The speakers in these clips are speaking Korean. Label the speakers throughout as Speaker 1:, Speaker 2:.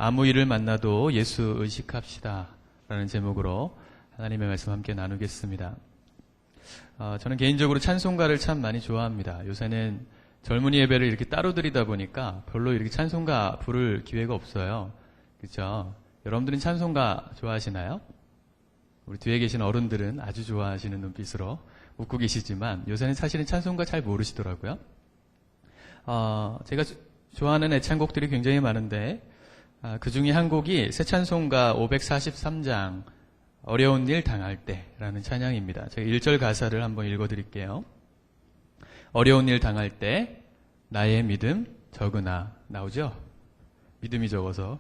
Speaker 1: 아무 일을 만나도 예수 의식합시다 라는 제목으로 하나님의 말씀 함께 나누겠습니다. 저는 개인적으로 찬송가를 참 많이 좋아합니다. 요새는 젊은이 예배를 이렇게 따로 드리다 보니까 별로 이렇게 찬송가 부를 기회가 없어요. 그렇죠? 여러분들은 찬송가 좋아하시나요? 우리 뒤에 계신 어른들은 아주 좋아하시는 눈빛으로 웃고 계시지만 요새는 사실은 찬송가 잘 모르시더라고요. 제가 좋아하는 애창곡들이 굉장히 많은데 그 중에 한 곡이 새 찬송가 543장 어려운 일 당할 때라는 찬양입니다. 제가 1절 가사를 한번 읽어드릴게요. 어려운 일 당할 때 나의 믿음 적으나 나오죠? 믿음이 적어서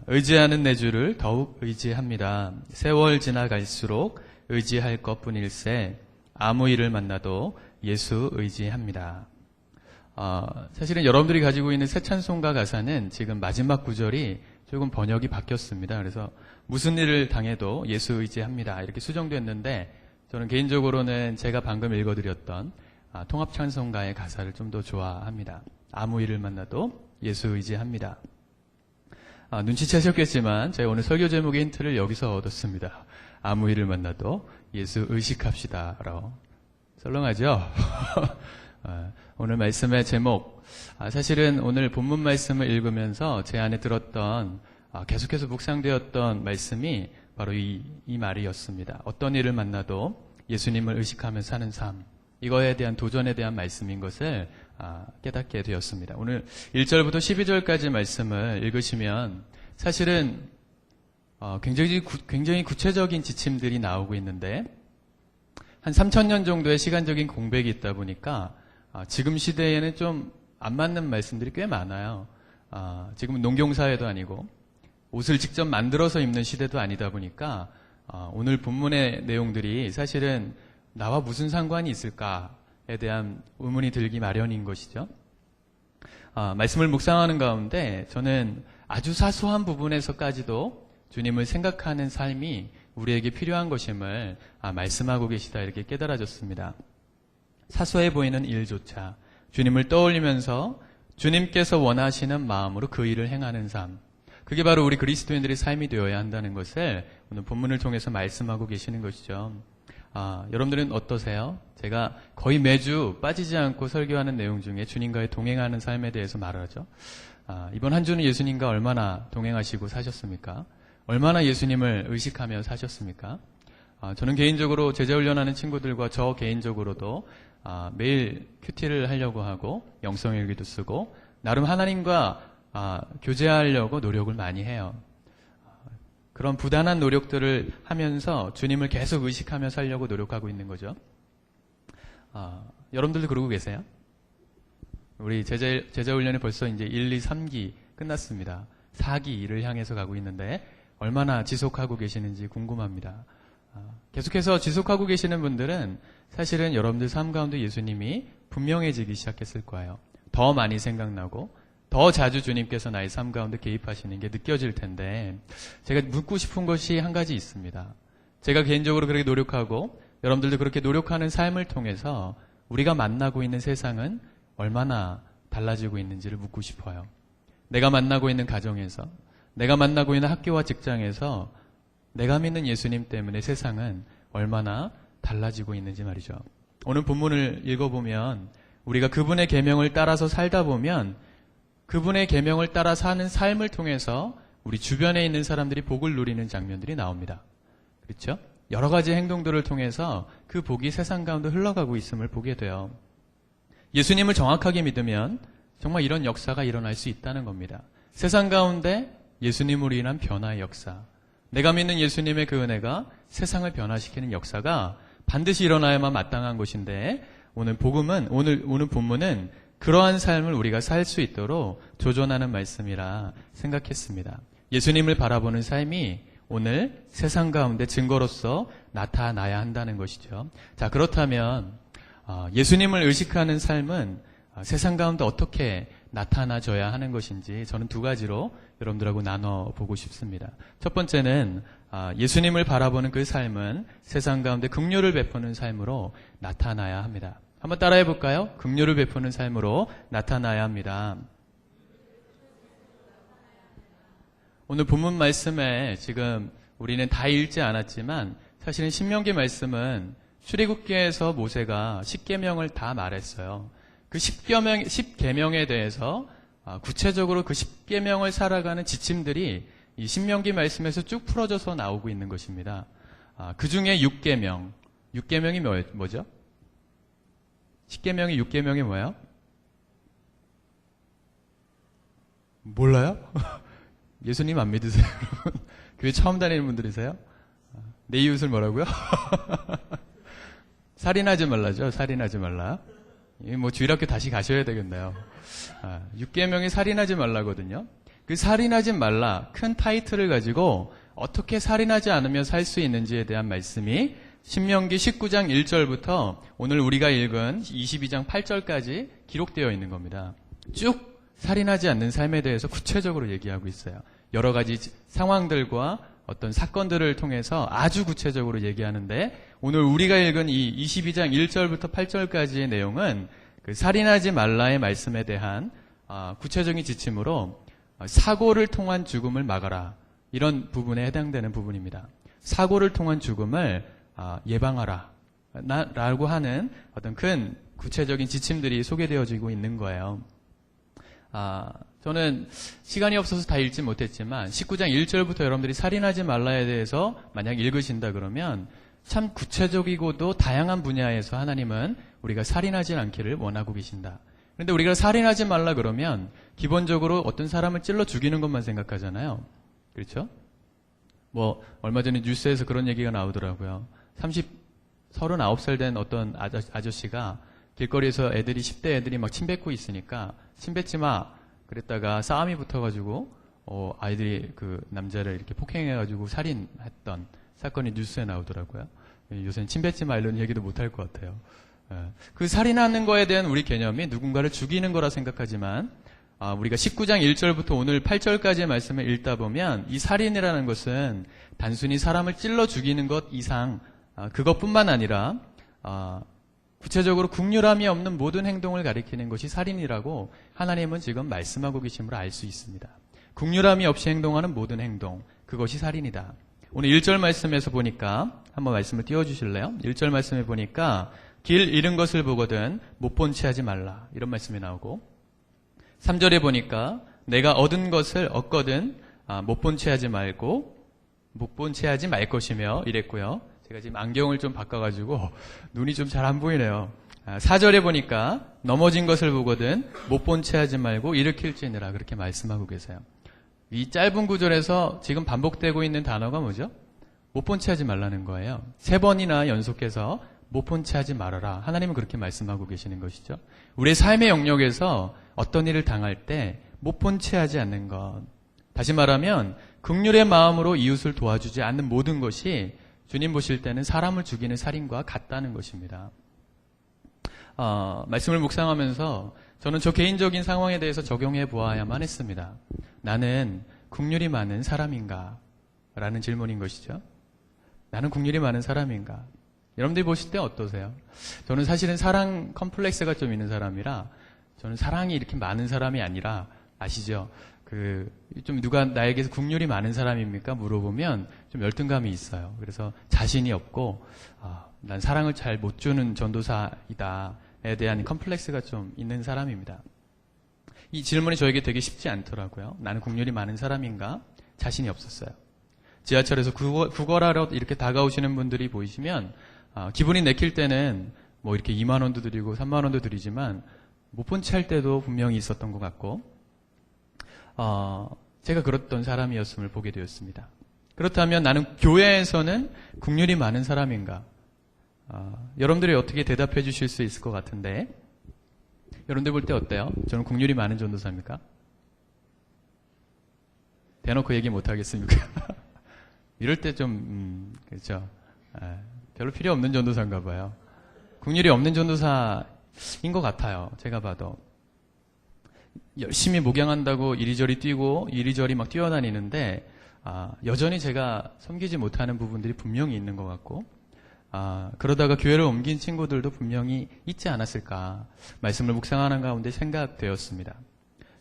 Speaker 1: 의지하는 내 주를 더욱 의지합니다. 세월 지나갈수록 의지할 것뿐일세 아무 일을 만나도 예수 의지합니다. 사실은 여러분들이 가지고 있는 새 찬송가 가사는 지금 마지막 구절이 조금 번역이 바뀌었습니다. 그래서 무슨 일을 당해도 예수 의지합니다 이렇게 수정됐는데 저는 개인적으로는 제가 방금 읽어드렸던 통합 찬송가의 가사를 좀 더 좋아합니다. 아무 일을 만나도 예수 의지합니다. 눈치채셨겠지만 제가 오늘 설교 제목의 힌트를 여기서 얻었습니다. 아무 일을 만나도 예수 의식합시다 라고. 썰렁하죠? 오늘 말씀의 제목, 사실은 오늘 본문 말씀을 읽으면서 제 안에 들었던 계속해서 묵상되었던 말씀이 바로 이 말이었습니다. 어떤 일을 만나도 예수님을 의식하며 사는 삶, 이거에 대한 도전에 대한 말씀인 것을 깨닫게 되었습니다. 오늘 1절부터 12절까지 말씀을 읽으시면 사실은 굉장히 구체적인 지침들이 나오고 있는데 한 3,000년 정도의 시간적인 공백이 있다 보니까 지금 시대에는 좀 안 맞는 말씀들이 꽤 많아요. 지금은 농경사회도 아니고 옷을 직접 만들어서 입는 시대도 아니다 보니까 오늘 본문의 내용들이 사실은 나와 무슨 상관이 있을까에 대한 의문이 들기 마련인 것이죠. 말씀을 묵상하는 가운데 저는 아주 사소한 부분에서까지도 주님을 생각하는 삶이 우리에게 필요한 것임을 말씀하고 계시다 이렇게 깨달아졌습니다. 사소해 보이는 일조차 주님을 떠올리면서 주님께서 원하시는 마음으로 그 일을 행하는 삶, 그게 바로 우리 그리스도인들의 삶이 되어야 한다는 것을 오늘 본문을 통해서 말씀하고 계시는 것이죠. 여러분들은 어떠세요? 제가 거의 매주 빠지지 않고 설교하는 내용 중에 주님과의 동행하는 삶에 대해서 말하죠. 이번 한 주는 예수님과 얼마나 동행하시고 사셨습니까? 얼마나 예수님을 의식하며 사셨습니까? 저는 개인적으로 제자훈련하는 친구들과 저 개인적으로도 매일 큐티를 하려고 하고 영성일기도 쓰고 나름 하나님과 교제하려고 노력을 많이 해요. 그런 부단한 노력들을 하면서 주님을 계속 의식하며 살려고 노력하고 있는 거죠. 여러분들도 그러고 계세요? 우리 제자훈련이 벌써 이제 1, 2, 3기 끝났습니다. 4기를 향해서 가고 있는데 얼마나 지속하고 계시는지 궁금합니다. 계속해서 지속하고 계시는 분들은 사실은 여러분들 삶 가운데 예수님이 분명해지기 시작했을 거예요. 더 많이 생각나고 더 자주 주님께서 나의 삶 가운데 개입하시는 게 느껴질 텐데 제가 묻고 싶은 것이 한 가지 있습니다. 제가 개인적으로 그렇게 노력하고 여러분들도 그렇게 노력하는 삶을 통해서 우리가 만나고 있는 세상은 얼마나 달라지고 있는지를 묻고 싶어요. 내가 만나고 있는 가정에서, 내가 만나고 있는 학교와 직장에서 내가 믿는 예수님 때문에 세상은 얼마나 달라지고 있는지 말이죠. 오늘 본문을 읽어보면 우리가 그분의 계명을 따라서 살다 보면 그분의 계명을 따라 사는 삶을 통해서 우리 주변에 있는 사람들이 복을 누리는 장면들이 나옵니다. 그렇죠? 여러 가지 행동들을 통해서 그 복이 세상 가운데 흘러가고 있음을 보게 돼요. 예수님을 정확하게 믿으면 정말 이런 역사가 일어날 수 있다는 겁니다. 세상 가운데 예수님으로 인한 변화의 역사, 내가 믿는 예수님의 그 은혜가 세상을 변화시키는 역사가 반드시 일어나야만 마땅한 것인데 오늘 본문은 그러한 삶을 우리가 살 수 있도록 조존하는 말씀이라 생각했습니다. 예수님을 바라보는 삶이 오늘 세상 가운데 증거로서 나타나야 한다는 것이죠. 자, 그렇다면 예수님을 의식하는 삶은 세상 가운데 어떻게 나타나줘야 하는 것인지 저는 두 가지로 여러분들하고 나눠보고 싶습니다. 첫 번째는 예수님을 바라보는 그 삶은 세상 가운데 긍휼을 베푸는 삶으로 나타나야 합니다. 한번 따라해 볼까요? 긍휼을 베푸는 삶으로 나타나야 합니다. 오늘 본문 말씀에 지금 우리는 다 읽지 않았지만 사실은 신명기 말씀은 출애굽기에서 모세가 10계명을 다 말했어요. 그 10계명에 대해서 구체적으로 그 10계명을 살아가는 지침들이 이 신명기 말씀에서 쭉 풀어져서 나오고 있는 것입니다. 그 중에 6계명이 뭐죠? 10계명이 6계명이 뭐예요? 몰라요? 예수님 안 믿으세요, 여러분? 교회 처음 다니는 분들이세요? 내 이웃을 뭐라고요? 살인하지 말라죠. 살인하지 말라. 뭐 주일학교 다시 가셔야 되겠네요. 6계명이 살인하지 말라거든요. 그 살인하지 말라 큰 타이틀을 가지고 어떻게 살인하지 않으며 살 수 있는지에 대한 말씀이 신명기 19장 1절부터 오늘 우리가 읽은 22장 8절까지 기록되어 있는 겁니다. 쭉 살인하지 않는 삶에 대해서 구체적으로 얘기하고 있어요. 여러 가지 상황들과 어떤 사건들을 통해서 아주 구체적으로 얘기하는데 오늘 우리가 읽은 이 22장 1절부터 8절까지의 내용은 그 살인하지 말라의 말씀에 대한 구체적인 지침으로 사고를 통한 죽음을 막아라. 이런 부분에 해당되는 부분입니다. 사고를 통한 죽음을 예방하라. 라고 하는 어떤 큰 구체적인 지침들이 소개되어지고 있는 거예요. 저는 시간이 없어서 다 읽지 못했지만 19장 1절부터 여러분들이 살인하지 말라에 대해서 만약 읽으신다 그러면 참 구체적이고도 다양한 분야에서 하나님은 우리가 살인하지 않기를 원하고 계신다. 그런데 우리가 살인하지 말라 그러면 기본적으로 어떤 사람을 찔러 죽이는 것만 생각하잖아요. 그렇죠? 뭐 얼마 전에 뉴스에서 그런 얘기가 나오더라고요. 39살 된 어떤 아저씨가 길거리에서 10대 애들이 막 침 뱉고 있으니까 침 뱉지 마 그랬다가 싸움이 붙어가지고 아이들이 그 남자를 이렇게 폭행해가지고 살인했던 사건이 뉴스에 나오더라고요. 요새는 침 뱉지 마 이런 얘기도 못할 것 같아요. 그 살인하는 거에 대한 우리 개념이 누군가를 죽이는 거라 생각하지만 우리가 19장 1절부터 오늘 8절까지의 말씀을 읽다 보면 이 살인이라는 것은 단순히 사람을 찔러 죽이는 것 이상 그것뿐만 아니라 구체적으로 국률함이 없는 모든 행동을 가리키는 것이 살인이라고 하나님은 지금 말씀하고 계심을 알 수 있습니다. 국률함이 없이 행동하는 모든 행동, 그것이 살인이다. 오늘 1절 말씀에서 보니까 한번 말씀을 띄워주실래요? 1절 말씀에 보니까 길 잃은 것을 보거든 못 본 채 하지 말라 이런 말씀이 나오고 3절에 보니까 내가 얻은 것을 얻거든 못 본 채 하지 말고 못 본 채 하지 말 것이며 이랬고요. 제가 지금 안경을 좀 바꿔가지고 눈이 좀 잘 안 보이네요. 4절에 보니까 넘어진 것을 보거든 못 본 채 하지 말고 일으킬지니라 그렇게 말씀하고 계세요. 이 짧은 구절에서 지금 반복되고 있는 단어가 뭐죠? 못 본 채 하지 말라는 거예요. 3번이나 연속해서 못 본 채 하지 말아라. 하나님은 그렇게 말씀하고 계시는 것이죠. 우리의 삶의 영역에서 어떤 일을 당할 때 못 본 채 하지 않는 것. 다시 말하면 긍휼의 마음으로 이웃을 도와주지 않는 모든 것이 주님 보실 때는 사람을 죽이는 살인과 같다는 것입니다. 말씀을 묵상하면서 저는 저 개인적인 상황에 대해서 적용해 보아야만 했습니다. 나는 긍휼이 많은 사람인가? 라는 질문인 것이죠. 나는 긍휼이 많은 사람인가? 여러분들이 보실 때 어떠세요? 저는 사실은 사랑 컴플렉스가 좀 있는 사람이라 저는 사랑이 이렇게 많은 사람이 아니라 아시죠? 좀 누가 나에게서 긍휼이 많은 사람입니까? 물어보면 좀 열등감이 있어요. 그래서 자신이 없고 난 사랑을 잘 못 주는 전도사이다에 대한 컴플렉스가 좀 있는 사람입니다. 이 질문이 저에게 되게 쉽지 않더라고요. 나는 긍휼이 많은 사람인가? 자신이 없었어요. 지하철에서 구걸하러 이렇게 다가오시는 분들이 보이시면 기분이 내킬 때는 뭐 이렇게 2만 원도 드리고 3만 원도 드리지만 못 본 채 할 때도 분명히 있었던 것 같고 제가 그랬던 사람이었음을 보게 되었습니다. 그렇다면 나는 교회에서는 긍휼이 많은 사람인가? 여러분들이 어떻게 대답해 주실 수 있을 것 같은데 여러분들 볼 때 어때요? 저는 긍휼이 많은 전도사입니까? 대놓고 얘기 못 하겠습니까? 이럴 때 좀 그렇죠. 별로 필요 없는 전도사인가 봐요. 긍휼이 없는 전도사인 것 같아요. 제가 봐도. 열심히 목양한다고 이리저리 뛰고 이리저리 막 뛰어다니는데 여전히 제가 섬기지 못하는 부분들이 분명히 있는 것 같고 그러다가 교회를 옮긴 친구들도 분명히 있지 않았을까 말씀을 묵상하는 가운데 생각되었습니다.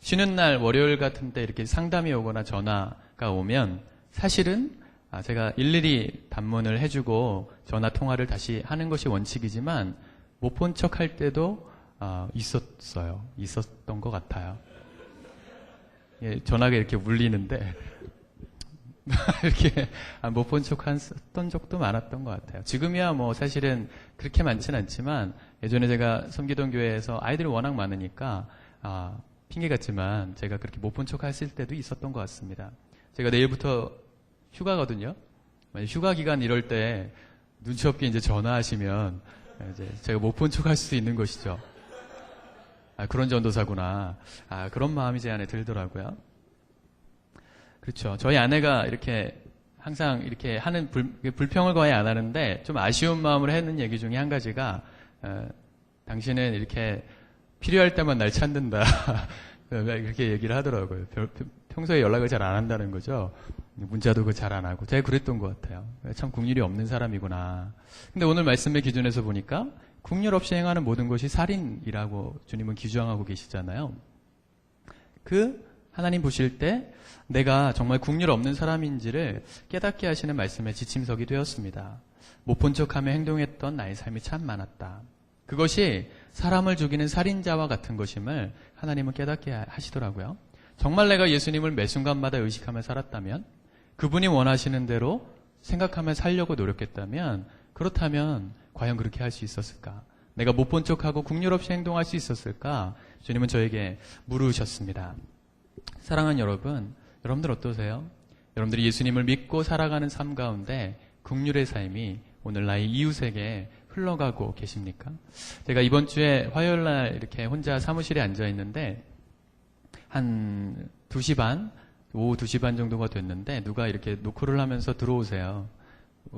Speaker 1: 쉬는 날 월요일 같은 때 이렇게 상담이 오거나 전화가 오면 사실은 제가 일일이 답문을 해주고 전화 통화를 다시 하는 것이 원칙이지만 못 본 척 할 때도 있었던 것 같아요. 예, 전화가 이렇게 울리는데 이렇게 못 본 척 했던 적도 많았던 것 같아요. 지금이야 뭐 사실은 그렇게 많지는 않지만 예전에 제가 섬기던 교회에서 아이들이 워낙 많으니까 핑계 같지만 제가 그렇게 못 본 척 했을 때도 있었던 것 같습니다. 제가 내일부터 휴가거든요. 휴가 기간 이럴 때 눈치 없게 이제 전화하시면 이제 제가 못 본 척 할 수 있는 것이죠. 그런 전도사구나. 그런 마음이 제 안에 들더라고요. 그렇죠. 저희 아내가 이렇게 항상 이렇게 하는 불평을 거의 안 하는데 좀 아쉬운 마음으로 하는 얘기 중에 한 가지가 당신은 이렇게 필요할 때만 날 찾는다. 이렇게 얘기를 하더라고요. 평소에 연락을 잘 안 한다는 거죠. 문자도 잘 안 하고. 제가 그랬던 것 같아요. 참 국률이 없는 사람이구나. 근데 오늘 말씀의 기준에서 보니까 국률 없이 행하는 모든 것이 살인이라고 주님은 규정하고 계시잖아요. 하나님 보실 때 내가 정말 국률 없는 사람인지를 깨닫게 하시는 말씀의 지침석이 되었습니다. 못 본 척하며 행동했던 나의 삶이 참 많았다. 그것이 사람을 죽이는 살인자와 같은 것임을 하나님은 깨닫게 하시더라고요. 정말 내가 예수님을 매 순간마다 의식하며 살았다면, 그분이 원하시는 대로 생각하며 살려고 노력했다면, 그렇다면 과연 그렇게 할 수 있었을까? 내가 못 본 척하고 국률 없이 행동할 수 있었을까? 주님은 저에게 물으셨습니다. 사랑하는 여러분, 여러분들 어떠세요? 여러분들이 예수님을 믿고 살아가는 삶 가운데 국률의 삶이 오늘 나의 이웃에게 흘러가고 계십니까? 제가 이번 주에 화요일 날 이렇게 혼자 사무실에 앉아 있는데 한 2시 반, 오후 2시 반 정도가 됐는데 누가 이렇게 노크를 하면서 들어오세요.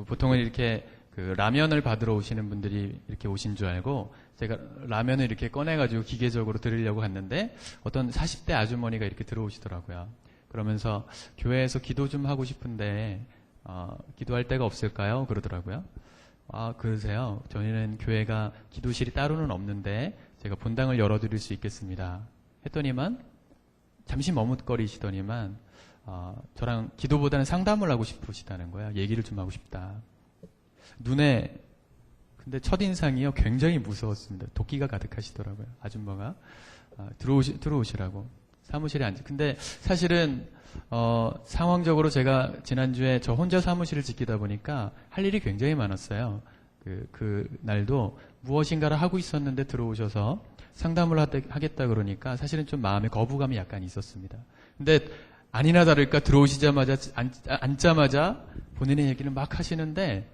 Speaker 1: 보통은 이렇게 라면을 받으러 오시는 분들이 이렇게 오신 줄 알고 제가 라면을 이렇게 꺼내가지고 기계적으로 드리려고 갔는데 어떤 40대 아주머니가 이렇게 들어오시더라고요. 그러면서 교회에서 기도 좀 하고 싶은데 기도할 데가 없을까요? 그러더라고요. 그러세요. 저희는 교회가 기도실이 따로는 없는데 제가 본당을 열어드릴 수 있겠습니다. 했더니만 잠시 머뭇거리시더니만 저랑 기도보다는 상담을 하고 싶으시다는 거예요. 얘기를 좀 하고 싶다. 근데 첫인상이요 굉장히 무서웠습니다. 도끼가 가득하시더라고요. 아줌마가 들어오시라고 사무실에 근데 사실은 상황적으로 제가 지난주에 저 혼자 사무실을 지키다 보니까 할 일이 굉장히 많았어요. 그 날도 무엇인가를 하고 있었는데 들어오셔서 상담을 하겠다 그러니까 사실은 좀 마음에 거부감이 약간 있었습니다. 근데 아니나 다를까 들어오시자마자 앉자마자 본인의 얘기를 막 하시는데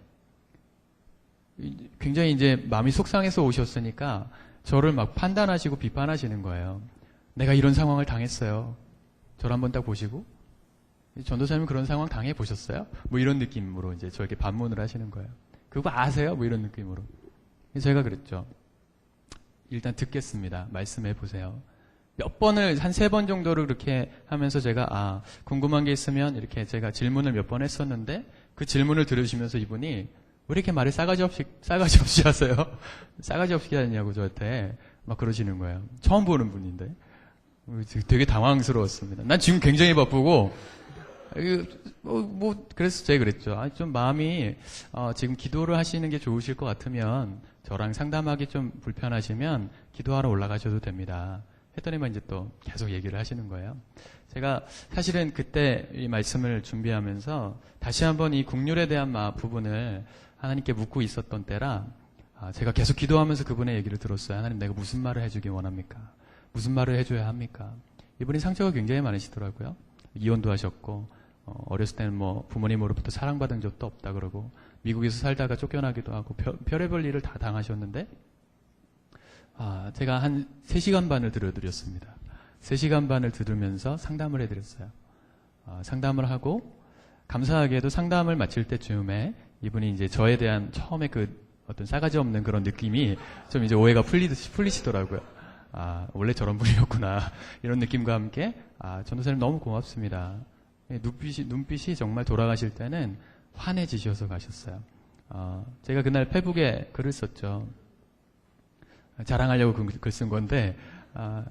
Speaker 1: 굉장히 이제 마음이 속상해서 오셨으니까 저를 막 판단하시고 비판하시는 거예요. 내가 이런 상황을 당했어요. 저를 한번 딱 보시고 전도사님 그런 상황 당해 보셨어요? 뭐 이런 느낌으로 이제 저에게 반문을 하시는 거예요. 그거 아세요? 뭐 이런 느낌으로. 제가 그랬죠. 일단 듣겠습니다. 말씀해 보세요. 몇 번을 한 3번 정도를 그렇게 하면서 제가 궁금한 게 있으면 이렇게 제가 질문을 몇 번 했었는데 그 질문을 들으시면서 이분이 왜 이렇게 말을 싸가지 없이 하세요? 싸가지 없이 하냐고 저한테 막 그러시는 거예요. 처음 보는 분인데. 되게 당황스러웠습니다. 난 지금 굉장히 바쁘고, 그래서 제가 그랬죠. 좀 마음이, 지금 기도를 하시는 게 좋으실 것 같으면, 저랑 상담하기 좀 불편하시면, 기도하러 올라가셔도 됩니다. 했더니만 이제 또 계속 얘기를 하시는 거예요. 제가 사실은 그때 이 말씀을 준비하면서, 다시 한번 이 국률에 대한 부분을 하나님께 묻고 있었던 때라, 제가 계속 기도하면서 그분의 얘기를 들었어요. 하나님, 내가 무슨 말을 해주기 원합니까? 무슨 말을 해줘야 합니까? 이분이 상처가 굉장히 많으시더라고요. 이혼도 하셨고, 어렸을 때는 부모님으로부터 사랑받은 적도 없다 그러고, 미국에서 살다가 쫓겨나기도 하고, 별의별 일을 다 당하셨는데, 제가 한 3시간 반을 들어드렸습니다. 3시간 반을 들으면서 상담을 해드렸어요. 상담을 하고, 감사하게도 상담을 마칠 때쯤에 이분이 이제 저에 대한 처음에 어떤 싸가지 없는 그런 느낌이 좀 이제 오해가 풀리시더라고요. 원래 저런 분이었구나. 이런 느낌과 함께, 전도사님 너무 고맙습니다. 눈빛이 정말 돌아가실 때는 환해지셔서 가셨어요. 제가 그날 페북에 글을 썼죠. 자랑하려고 글 쓴 건데,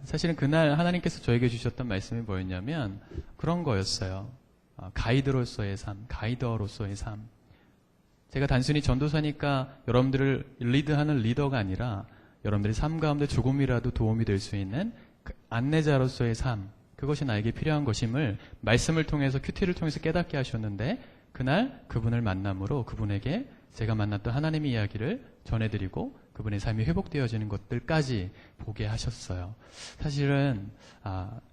Speaker 1: 사실은 그날 하나님께서 저에게 주셨던 말씀이 뭐였냐면, 그런 거였어요. 가이드로서의 삶, 가이더로서의 삶. 제가 단순히 전도사니까 여러분들을 리드하는 리더가 아니라 여러분들의 삶 가운데 조금이라도 도움이 될 수 있는 안내자로서의 삶, 그것이 나에게 필요한 것임을 말씀을 통해서 큐티를 통해서 깨닫게 하셨는데, 그날 그분을 만남으로 그분에게 제가 만났던 하나님의 이야기를 전해드리고 그분의 삶이 회복되어지는 것들까지 보게 하셨어요. 사실은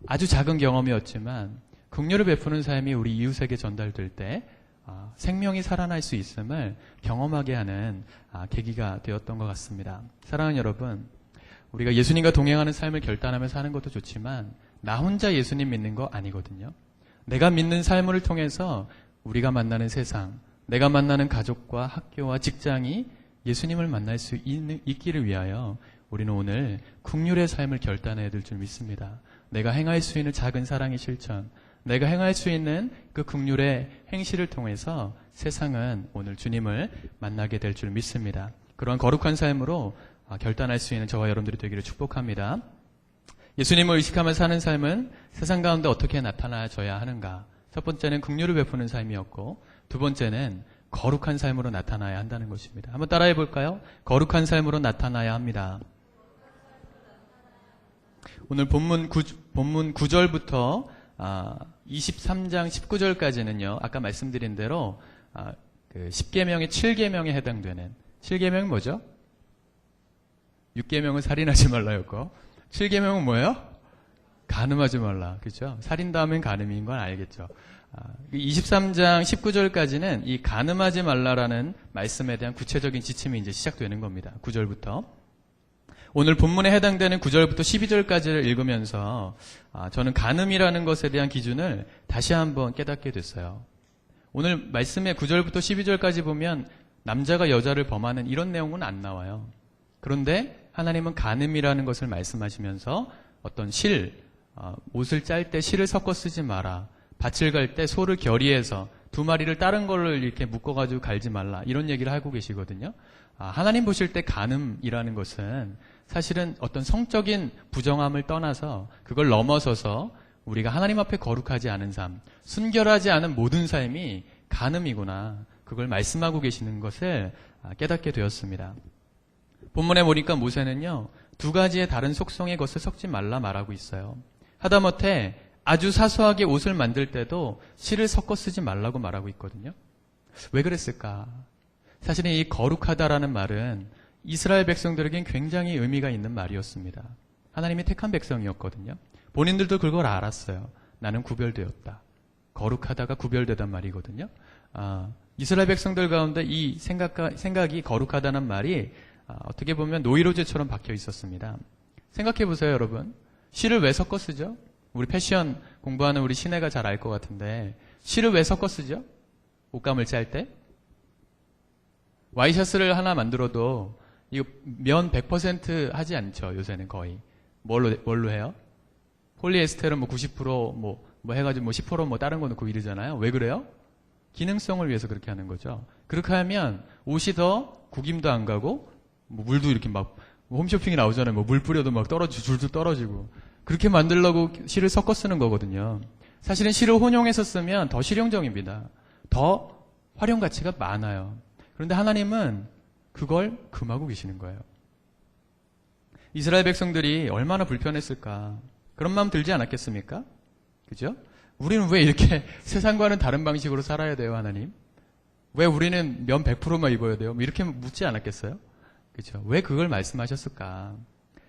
Speaker 1: 아주 작은 경험이었지만 긍휼을 베푸는 삶이 우리 이웃에게 전달될 때 생명이 살아날 수 있음을 경험하게 하는 계기가 되었던 것 같습니다. 사랑하는 여러분, 우리가 예수님과 동행하는 삶을 결단하며 사는 것도 좋지만 나 혼자 예수님 믿는 거 아니거든요. 내가 믿는 삶을 통해서 우리가 만나는 세상, 내가 만나는 가족과 학교와 직장이 예수님을 만날 수 있기를 위하여 우리는 오늘 긍휼의 삶을 결단해야 될 줄 믿습니다. 내가 행할 수 있는 작은 사랑의 실천, 내가 행할 수 있는 그 긍휼의 행실을 통해서 세상은 오늘 주님을 만나게 될 줄 믿습니다. 그러한 거룩한 삶으로 결단할 수 있는 저와 여러분들이 되기를 축복합니다. 예수님을 의식하며 사는 삶은 세상 가운데 어떻게 나타나져야 하는가? 첫 번째는 긍휼을 베푸는 삶이었고, 두 번째는 거룩한 삶으로 나타나야 한다는 것입니다. 한번 따라해 볼까요? 거룩한 삶으로 나타나야 합니다. 오늘 본문 9절부터 23장 19절까지는요, 아까 말씀드린 대로 10계명의 7계명에 해당되는, 7계명은 뭐죠? 6계명은 살인하지 말라였고, 7계명은 뭐예요? 간음하지 말라. 그렇죠? 살인 다음엔 간음인 건 알겠죠. 23장 19절까지는 이 간음하지 말라라는 말씀에 대한 구체적인 지침이 이제 시작되는 겁니다. 9절부터. 오늘 본문에 해당되는 9절부터 12절까지를 읽으면서 저는 간음이라는 것에 대한 기준을 다시 한번 깨닫게 됐어요. 오늘 말씀의 9절부터 12절까지 보면 남자가 여자를 범하는 이런 내용은 안 나와요. 그런데 하나님은 간음이라는 것을 말씀하시면서 어떤 옷을 짤 때 실을 섞어 쓰지 마라. 밭을 갈 때 소를 결의해서 두 마리를 다른 걸로 이렇게 묶어가지고 갈지 말라. 이런 얘기를 하고 계시거든요. 하나님 보실 때 간음이라는 것은 사실은 어떤 성적인 부정함을 떠나서 그걸 넘어서서 우리가 하나님 앞에 거룩하지 않은 삶, 순결하지 않은 모든 삶이 간음이구나. 그걸 말씀하고 계시는 것을 깨닫게 되었습니다. 본문에 보니까 모세는요, 두 가지의 다른 속성의 것을 섞지 말라 말하고 있어요. 하다못해 아주 사소하게 옷을 만들 때도 실을 섞어 쓰지 말라고 말하고 있거든요. 왜 그랬을까? 사실은 이 거룩하다라는 말은 이스라엘 백성들에겐 굉장히 의미가 있는 말이었습니다. 하나님이 택한 백성이었거든요. 본인들도 그걸 알았어요. 나는 구별되었다. 거룩하다가 구별되단 말이거든요. 이스라엘 백성들 가운데 이 생각이 거룩하다는 말이 어떻게 보면 노이로제처럼 박혀 있었습니다. 생각해 보세요, 여러분. 실을 왜 섞어 쓰죠? 우리 패션 공부하는 우리 신혜가 잘 알 것 같은데, 실을 왜 섞어 쓰죠? 옷감을 짤 때? 와이셔츠를 하나 만들어도 이거 면 100% 하지 않죠, 요새는 거의. 뭘로 해요? 폴리에스테르 90% 해가지고 10% 다른 거 넣고 이러잖아요. 왜 그래요? 기능성을 위해서 그렇게 하는 거죠. 그렇게 하면 옷이 더 구김도 안 가고, 물도 이렇게 홈쇼핑이 나오잖아요. 물 뿌려도 줄줄 떨어지고. 그렇게 만들려고 실을 섞어 쓰는 거거든요. 사실은 실을 혼용해서 쓰면 더 실용적입니다. 더 활용 가치가 많아요. 그런데 하나님은 그걸 금하고 계시는 거예요. 이스라엘 백성들이 얼마나 불편했을까. 그런 마음 들지 않았겠습니까? 그죠? 우리는 왜 이렇게 세상과는 다른 방식으로 살아야 돼요, 하나님? 왜 우리는 면 100%만 입어야 돼요? 이렇게 묻지 않았겠어요? 그죠? 왜 그걸 말씀하셨을까?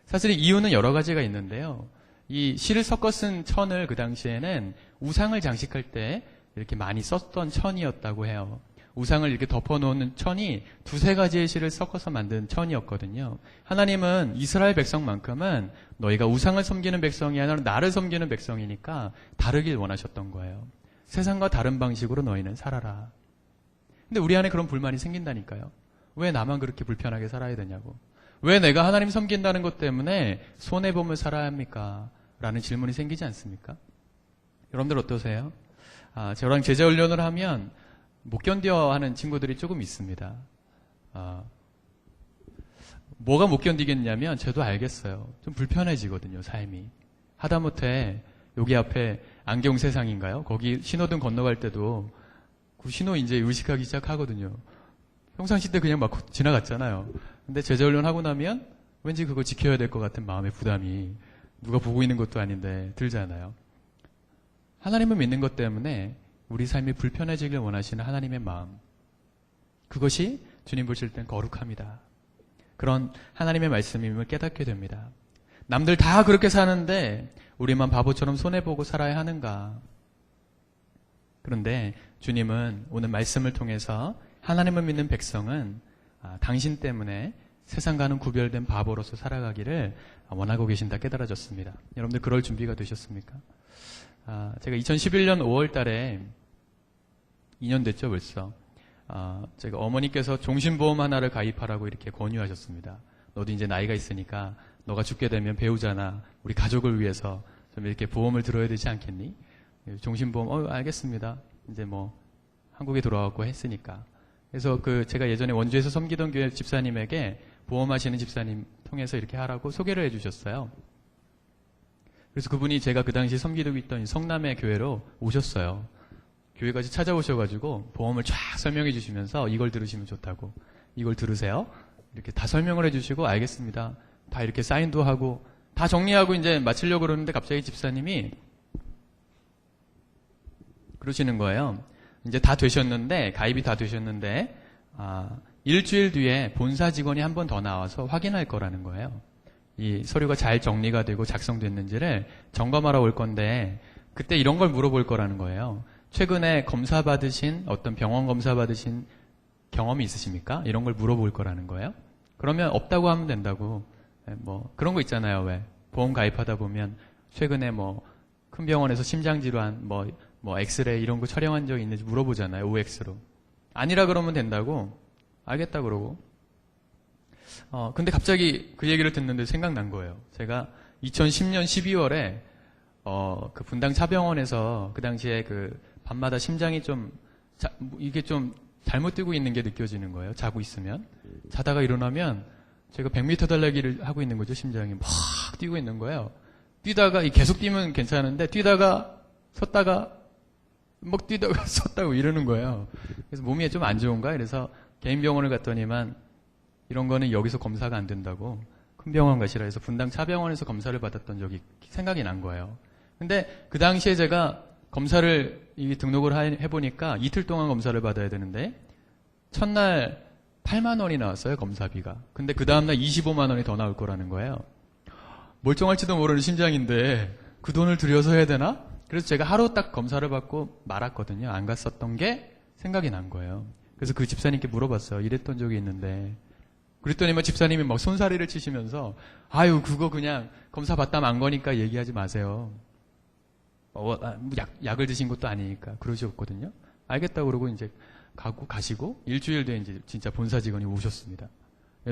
Speaker 1: 사실 이유는 여러 가지가 있는데요. 이 실을 섞어 쓴 천을 그 당시에는 우상을 장식할 때 이렇게 많이 썼던 천이었다고 해요. 우상을 이렇게 덮어놓는 천이 두세 가지의 실을 섞어서 만든 천이었거든요. 하나님은 이스라엘 백성만큼은 너희가 우상을 섬기는 백성이 아니라 나를 섬기는 백성이니까 다르길 원하셨던 거예요. 세상과 다른 방식으로 너희는 살아라. 근데 우리 안에 그런 불만이 생긴다니까요. 왜 나만 그렇게 불편하게 살아야 되냐고. 왜 내가 하나님 섬긴다는 것 때문에 손해보며 살아야 합니까? 라는 질문이 생기지 않습니까? 여러분들 어떠세요? 저랑 제자훈련을 하면 못 견뎌 하는 친구들이 조금 있습니다. 뭐가 못 견디겠냐면 저도 알겠어요. 좀 불편해지거든요, 삶이. 하다못해 여기 앞에 안경 세상인가요? 거기 신호등 건너갈 때도 그 신호 이제 의식하기 시작하거든요. 평상시 때 그냥 막 지나갔잖아요. 근데 제자훈련 하고 나면 왠지 그걸 지켜야 될 것 같은 마음의 부담이 누가 보고 있는 것도 아닌데 들잖아요. 하나님을 믿는 것 때문에 우리 삶이 불편해지길 원하시는 하나님의 마음. 그것이 주님 보실 땐 거룩합니다. 그런 하나님의 말씀임을 깨닫게 됩니다. 남들 다 그렇게 사는데 우리만 바보처럼 손해보고 살아야 하는가? 그런데 주님은 오늘 말씀을 통해서 하나님을 믿는 백성은 당신 때문에 세상과는 구별된 바보로서 살아가기를 원하고 계신다 깨달아졌습니다. 여러분들 그럴 준비가 되셨습니까? 제가 2011년 5월 달에 2년 됐죠 벌써. 제가 어머니께서 종신보험 하나를 가입하라고 이렇게 권유하셨습니다. 너도 이제 나이가 있으니까 너가 죽게 되면 배우자나 우리 가족을 위해서 좀 이렇게 보험을 들어야 되지 않겠니? 종신보험, 알겠습니다. 이제 뭐 한국에 돌아왔고 했으니까. 그래서 제가 예전에 원주에서 섬기던 교회 집사님에게 보험하시는 집사님 통해서 이렇게 하라고 소개를 해주셨어요. 그래서 그분이 제가 그 당시 섬기고 있던 성남의 교회로 오셨어요. 교회까지 찾아오셔가지고 보험을 쫙 설명해 주시면서 이걸 들으시면 좋다고, 이걸 들으세요. 이렇게 다 설명을 해주시고 알겠습니다. 다 이렇게 사인도 하고 다 정리하고 이제 마치려고 그러는데 갑자기 집사님이 그러시는 거예요. 이제 다 되셨는데, 가입이 다 되셨는데 일주일 뒤에 본사 직원이 한 번 더 나와서 확인할 거라는 거예요. 이 서류가 잘 정리가 되고 작성됐는지를 점검하러 올 건데 그때 이런 걸 물어볼 거라는 거예요. 최근에 검사 받으신, 어떤 병원 검사 받으신 경험이 있으십니까? 이런 걸 물어볼 거라는 거예요. 그러면 없다고 하면 된다고. 뭐 그런 거 있잖아요. 왜 보험 가입하다 보면 최근에 뭐 큰 병원에서 심장질환 뭐 엑스레이 이런 거 촬영한 적 있는지 물어보잖아요. OX로. 아니라 그러면 된다고. 알겠다 그러고. 근데 갑자기 그 얘기를 듣는데 생각난 거예요. 제가 2010년 12월에 그 분당 차병원에서 그 당시에 밤마다 심장이 이게 좀 잘못 뛰고 있는 게 느껴지는 거예요. 자고 있으면. 자다가 일어나면 제가 100m 달리기를 하고 있는 거죠. 심장이 막 뛰고 있는 거예요. 뛰다가 계속 뛰면 괜찮은데 뛰다가 섰다가 막 뛰다가 섰다고 이러는 거예요. 그래서 몸이 좀 안 좋은가? 그래서 개인 병원을 갔더니만 이런 거는 여기서 검사가 안 된다고 큰 병원 가시라 해서 분당 차병원에서 검사를 받았던 적이 생각이 난 거예요. 근데 그 당시에 제가 검사를 등록을 해보니까 이틀 동안 검사를 받아야 되는데 첫날 8만 원이 나왔어요. 검사비가. 근데 그 다음날 25만 원이 더 나올 거라는 거예요. 멀쩡할지도 모르는 심장인데 그 돈을 들여서 해야 되나? 그래서 제가 하루 딱 검사를 받고 말았거든요. 안 갔었던 게 생각이 난 거예요. 그래서 그 집사님께 물어봤어요. 이랬던 적이 있는데. 그랬더니 집사님이 막 손사리를 치시면서 아유 그거 그냥 검사 받다 만 거니까 얘기하지 마세요. 약을 드신 것도 아니니까 그러셨거든요. 알겠다고 그러고 이제 가시고 일주일 뒤에 이제 진짜 본사 직원이 오셨습니다.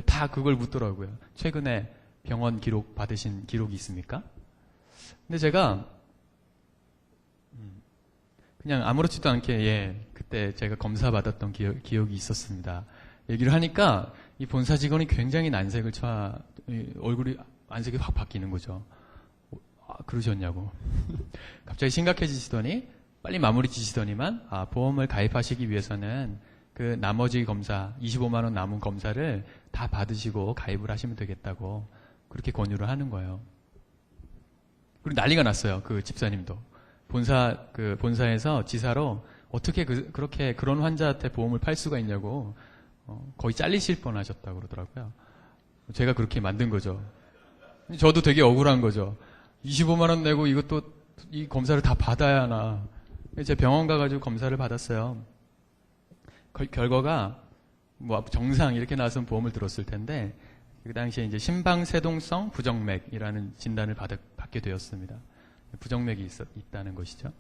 Speaker 1: 다 그걸 묻더라고요. 최근에 병원 기록 받으신 기록이 있습니까? 근데 제가 그냥 아무렇지도 않게 그때 제가 검사 받았던 기억이 있었습니다. 얘기를 하니까 이 본사 직원이 굉장히 난색을 얼굴이 안색이 확 바뀌는 거죠. 그러셨냐고. 갑자기 심각해지시더니 빨리 마무리 지시더니만 보험을 가입하시기 위해서는 그 나머지 검사 25만 원 남은 검사를 다 받으시고 가입을 하시면 되겠다고 그렇게 권유를 하는 거예요. 그리고 난리가 났어요. 그 집사님도 본사에서 지사로 어떻게 그렇게 그런 환자한테 보험을 팔 수가 있냐고 거의 잘리실 뻔하셨다고 그러더라고요. 제가 그렇게 만든 거죠. 저도 되게 억울한 거죠. 25만 원 내고 이것도 이 검사를 다 받아야 하나. 제가 병원 가가지고 검사를 받았어요. 결과가 뭐 정상 이렇게 나왔으면 보험을 들었을 텐데 그 당시에 이제 심방세동성 부정맥이라는 진단을 받게 되었습니다. 부정맥이 있다는 것이죠.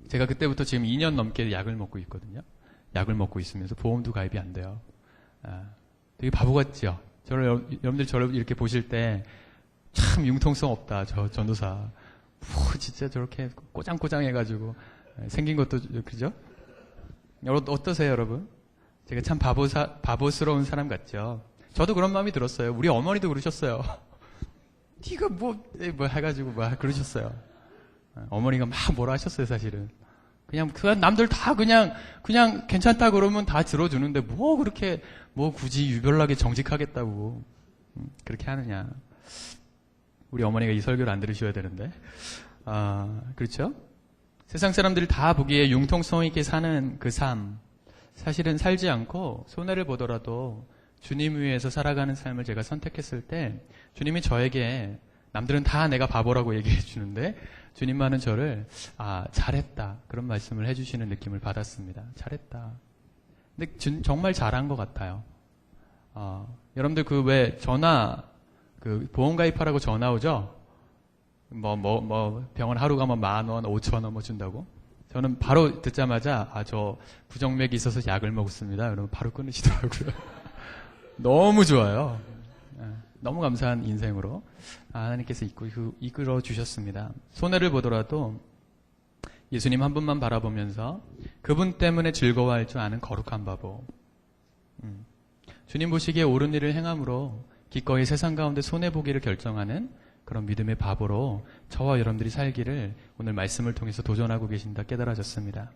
Speaker 1: 제가 그때부터 지금 2년 넘게 약을 먹고 있거든요. 약을 먹고 있으면서 보험도 가입이 안 돼요. 되게 바보 같죠? 여러분들 저를 이렇게 보실 때 참 융통성 없다. 저 전도사. 진짜 저렇게 꼬장꼬장 해가지고 생긴 것도 그죠? 어떠세요, 여러분? 제가 참 바보스러운 사람 같죠? 저도 그런 마음이 들었어요. 우리 어머니도 그러셨어요. 네가 뭐 해가지고 그러셨어요. 어머니가 막 뭐라 하셨어요, 사실은. 그냥 남들 다 그냥 괜찮다 그러면 다 들어주는데 뭐 그렇게 뭐 굳이 유별나게 정직하겠다고 그렇게 하느냐. 우리 어머니가 이 설교를 안 들으셔야 되는데. 그렇죠? 세상 사람들이 다 보기에 융통성 있게 사는 그 삶, 사실은 살지 않고 손해를 보더라도 주님 위해서 살아가는 삶을 제가 선택했을 때 주님이 저에게, 남들은 다 내가 바보라고 얘기해 주는데 주님만은 저를 잘했다 그런 말씀을 해주시는 느낌을 받았습니다. 잘했다. 근데 정말 잘한 것 같아요. 여러분들 그 왜 전화 보험 가입하라고 전화 오죠? 병원 하루 가면 10,000원, 5,000원 뭐 준다고? 저는 바로 듣자마자 저 부정맥이 있어서 약을 먹었습니다. 그러면 바로 끊으시더라고요. 너무 좋아요. 너무 감사한 인생으로 하나님께서 이끌어 주셨습니다. 손해를 보더라도 예수님 한 분만 바라보면서 그분 때문에 즐거워할 줄 아는 거룩한 바보. 주님 보시기에 옳은 일을 행함으로 기꺼이 세상 가운데 손해보기를 결정하는 그런 믿음의 바보로 저와 여러분들이 살기를 오늘 말씀을 통해서 도전하고 계신다 깨달아졌습니다.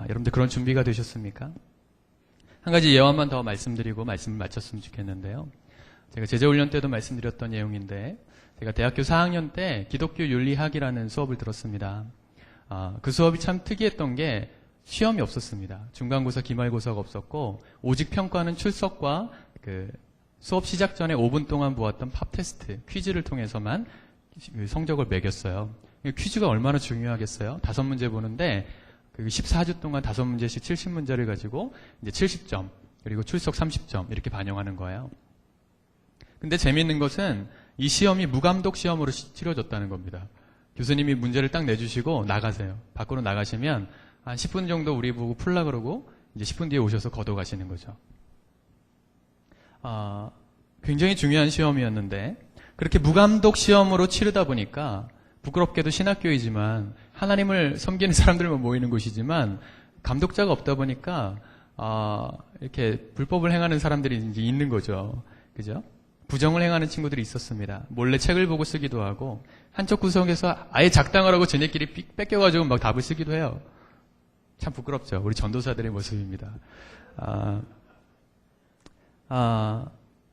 Speaker 1: 여러분들 그런 준비가 되셨습니까? 한 가지 예화만 더 말씀드리고 말씀을 마쳤으면 좋겠는데요. 제가 제자훈련 때도 말씀드렸던 내용인데 제가 대학교 4학년 때 기독교 윤리학이라는 수업을 들었습니다. 그 수업이 참 특이했던 게 시험이 없었습니다. 중간고사, 기말고사가 없었고 오직 평가는 출석과 수업 시작 전에 5분 동안 보았던 팝 테스트, 퀴즈를 통해서만 성적을 매겼어요. 퀴즈가 얼마나 중요하겠어요? 5문제 보는데 14주 동안 5문제씩 70문제를 가지고 이제 70점, 그리고 출석 30점 이렇게 반영하는 거예요. 근데 재미있는 것은 이 시험이 무감독 시험으로 치러졌다는 겁니다. 교수님이 문제를 딱 내주시고 나가세요. 밖으로 나가시면 한 10분 정도 우리 보고 풀라 그러고 이제 10분 뒤에 오셔서 걷어가시는 거죠. 굉장히 중요한 시험이었는데 그렇게 무감독 시험으로 치르다 보니까 부끄럽게도 신학교이지만 하나님을 섬기는 사람들만 모이는 곳이지만 감독자가 없다 보니까 이렇게 불법을 행하는 사람들이 이제 있는 거죠. 그죠? 부정을 행하는 친구들이 있었습니다. 몰래 책을 보고 쓰기도 하고 한쪽 구석에서 아예 작당하라고 쟤네끼리 뺏겨가지고 막 답을 쓰기도 해요. 참 부끄럽죠. 우리 전도사들의 모습입니다.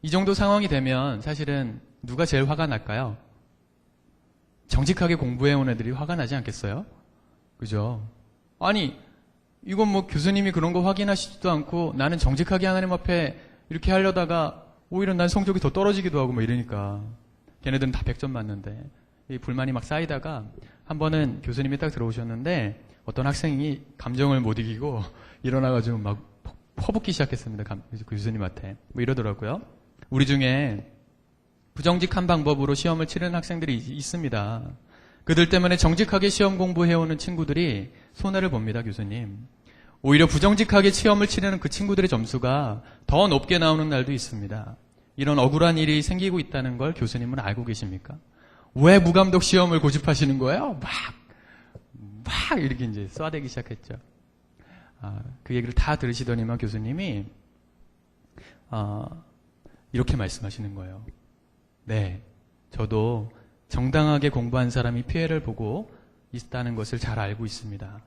Speaker 1: 이 정도 상황이 되면 사실은 누가 제일 화가 날까요? 정직하게 공부해온 애들이 화가 나지 않겠어요? 그죠? 아니, 이건 뭐 교수님이 그런 거 확인하시지도 않고 나는 정직하게 하나님 앞에 이렇게 하려다가 오히려 난 성적이 더 떨어지기도 하고 뭐 이러니까 걔네들은 다 100점 맞는데 이 불만이 막 쌓이다가 한 번은 교수님이 딱 들어오셨는데 어떤 학생이 감정을 못 이기고 일어나가지고 막 퍼붓기 시작했습니다. 교수님한테 뭐 이러더라고요. 우리 중에 부정직한 방법으로 시험을 치르는 학생들이 있습니다. 그들 때문에 정직하게 시험 공부해오는 친구들이 손해를 봅니다. 교수님. 오히려 부정직하게 시험을 치르는 그 친구들의 점수가 더 높게 나오는 날도 있습니다. 이런 억울한 일이 생기고 있다는 걸 교수님은 알고 계십니까? 왜 무감독 시험을 고집하시는 거예요? 막 이렇게 이제 쏴대기 시작했죠. 그 얘기를 다 들으시더니만 교수님이 이렇게 말씀하시는 거예요. 네, 저도 정당하게 공부한 사람이 피해를 보고 있다는 것을 잘 알고 있습니다.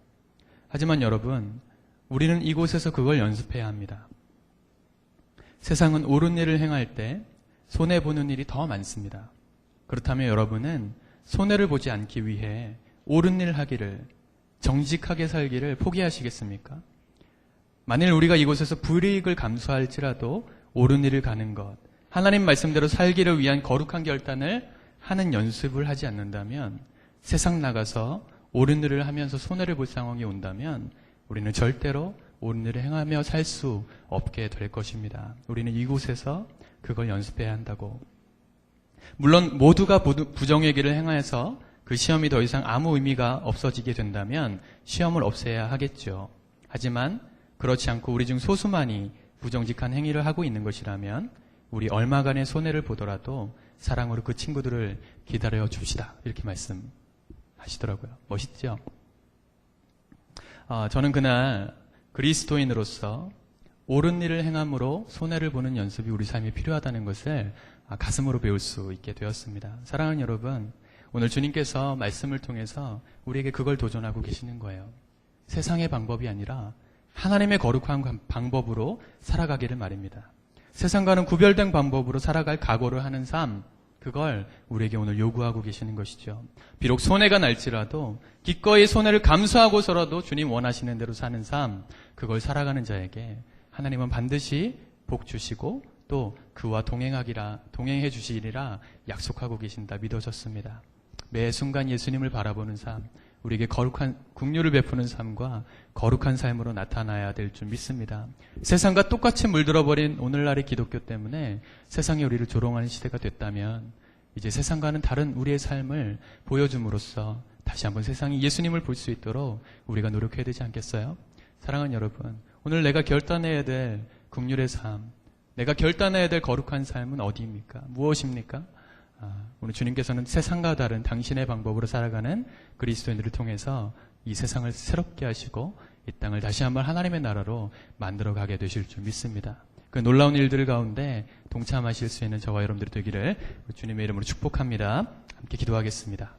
Speaker 1: 하지만 여러분, 우리는 이곳에서 그걸 연습해야 합니다. 세상은 옳은 일을 행할 때 손해보는 일이 더 많습니다. 그렇다면 여러분은 손해를 보지 않기 위해 옳은 일 하기를, 정직하게 살기를 포기하시겠습니까? 만일 우리가 이곳에서 불이익을 감수할지라도 옳은 일을 가는 것, 하나님 말씀대로 살기를 위한 거룩한 결단을 하는 연습을 하지 않는다면, 세상 나가서 옳은 일을 하면서 손해를 볼 상황이 온다면 우리는 절대로 옳은 일을 행하며 살 수 없게 될 것입니다. 우리는 이곳에서 그걸 연습해야 한다고. 물론 모두가 부정의 길을 행해서 그 시험이 더 이상 아무 의미가 없어지게 된다면 시험을 없애야 하겠죠. 하지만 그렇지 않고 우리 중 소수만이 부정직한 행위를 하고 있는 것이라면 우리 얼마간의 손해를 보더라도 사랑으로 그 친구들을 기다려 줍시다. 이렇게 말씀하시더라고요. 멋있죠? 저는 그날 그리스도인으로서 옳은 일을 행함으로 손해를 보는 연습이 우리 삶에 필요하다는 것을 가슴으로 배울 수 있게 되었습니다. 사랑하는 여러분, 오늘 주님께서 말씀을 통해서 우리에게 그걸 도전하고 계시는 거예요. 세상의 방법이 아니라 하나님의 거룩한 방법으로 살아가기를 말입니다. 세상과는 구별된 방법으로 살아갈 각오를 하는 삶, 그걸 우리에게 오늘 요구하고 계시는 것이죠. 비록 손해가 날지라도 기꺼이 손해를 감수하고서라도 주님 원하시는 대로 사는 삶, 그걸 살아가는 자에게 하나님은 반드시 복 주시고 또 그와 동행해 주시리라 약속하고 계신다 믿어졌습니다. 매 순간 예수님을 바라보는 삶, 우리에게 거룩한 긍휼을 베푸는 삶과 거룩한 삶으로 나타나야 될 줄 믿습니다. 세상과 똑같이 물들어버린 오늘날의 기독교 때문에 세상이 우리를 조롱하는 시대가 됐다면 이제 세상과는 다른 우리의 삶을 보여줌으로써 다시 한번 세상이 예수님을 볼 수 있도록 우리가 노력해야 되지 않겠어요? 사랑하는 여러분, 오늘 내가 결단해야 될 긍휼의 삶, 내가 결단해야 될 거룩한 삶은 어디입니까? 무엇입니까? 오늘 주님께서는 세상과 다른 당신의 방법으로 살아가는 그리스도인들을 통해서 이 세상을 새롭게 하시고 이 땅을 다시 한번 하나님의 나라로 만들어가게 되실 줄 믿습니다. 그 놀라운 일들 가운데 동참하실 수 있는 저와 여러분들이 되기를 주님의 이름으로 축복합니다. 함께 기도하겠습니다.